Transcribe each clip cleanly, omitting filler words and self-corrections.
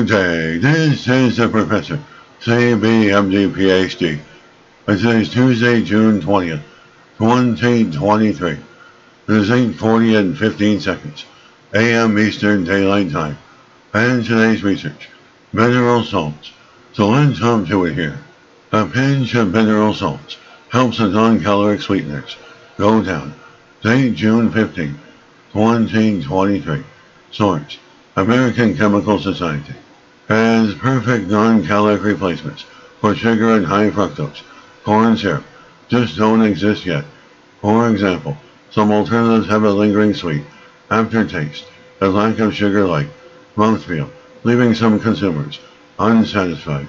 day. This is the Professor, CBMD PhD. It is Tuesday, June 20th, 2023. It is 8:40 and 15 seconds, a.m. Eastern Daylight Time. And today's research, mineral salts. So let's hop to it here. A pinch of mineral salts helps the non-caloric sweeteners go down. Date June 15th, 2023. Source, American Chemical Society. As perfect non-caloric replacements for sugar and high fructose corn syrup just don't exist yet. For example, some alternatives have a lingering sweet aftertaste, a lack of sugar-like mouthfeel, leaving some consumers unsatisfied.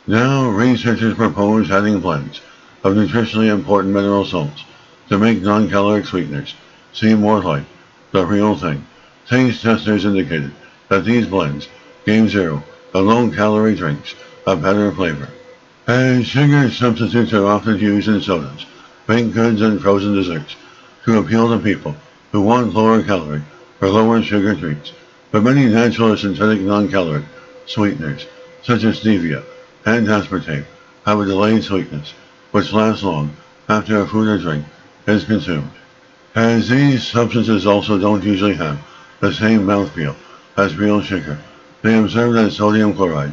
Now, researchers propose adding blends of nutritionally important mineral salts to make non-caloric sweeteners seem more like the real thing. Taste testers indicated that these blends gave zero and low-calorie drinks a better flavor. As sugar substitutes are often used in sodas, baked goods, and frozen desserts to appeal to people who want lower calorie or lower sugar treats. But many natural or synthetic non-caloric sweeteners, such as stevia and aspartame, have a delayed sweetness, which lasts long after a food or drink is consumed. As these substances also don't usually have the same mouthfeel as real sugar, they observed that sodium chloride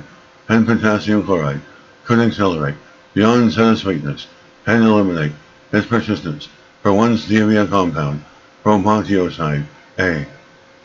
and potassium chloride could accelerate the onset of sweetness and eliminate its persistence for one stevia compound, rhombothioside A.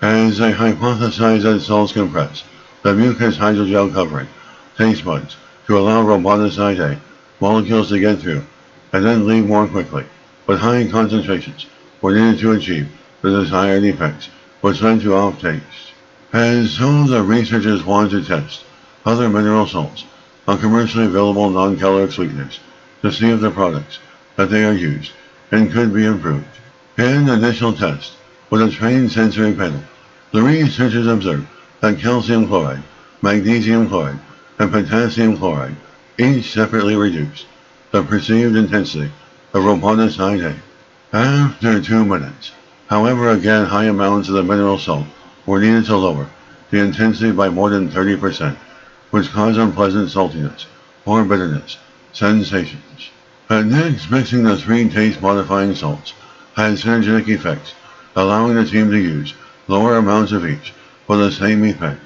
As they hypothesized that salts compress the mucus hydrogel covering taste buds to allow rhombothioside A molecules to get through and then leave more quickly, but high concentrations were needed to achieve the desired effects, which led to off taste. And so the researchers wanted to test other mineral salts on commercially available non-caloric sweeteners to see if the products that they are used and could be improved. In an initial test with a trained sensory panel, the researchers observed that calcium chloride, magnesium chloride, and potassium chloride each separately reduced the perceived intensity of rhombothioside A after 2 minutes. However, again, high amounts of the mineral salt were needed to lower the intensity by more than 30%, which caused unpleasant saltiness or bitterness sensations. Next, mixing the three taste-modifying salts had synergistic effects, allowing the team to use lower amounts of each for the same effect.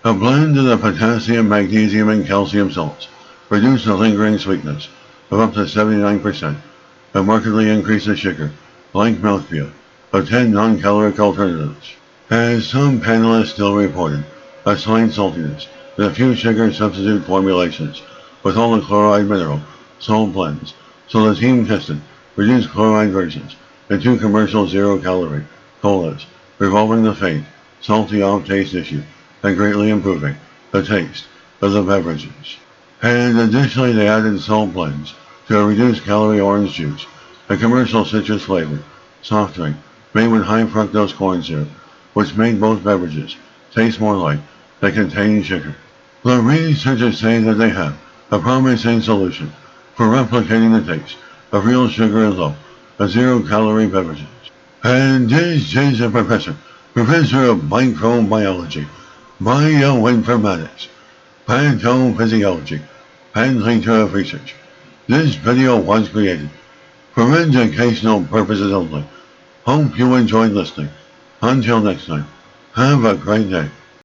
A blend of the potassium, magnesium, and calcium salts reduced the lingering sweetness of up to 79% and markedly increased the sugar-like mouthfeel of 10 non-caloric alternatives. As some panelists still reported a slight saltiness in a few sugar substitute formulations with all the chloride mineral salt blends, so the team tested reduced chloride versions in 2 commercial zero-calorie colas, resolving the faint, salty off-taste issue and greatly improving the taste of the beverages. And additionally, they added salt blends to a reduced calorie orange juice, a commercial citrus flavored soft drink made with high fructose corn syrup, which made both beverages taste more like they contained sugar. The researchers say that they have a promising solution for replicating the taste of real sugar and low, zero-calorie beverages. And this is the Professor of Microbiology, Bioinformatics, Pathophysiology, and Nature of Research. This video was created for educational purposes only. Hope you enjoyed listening. Until next time, have a great day.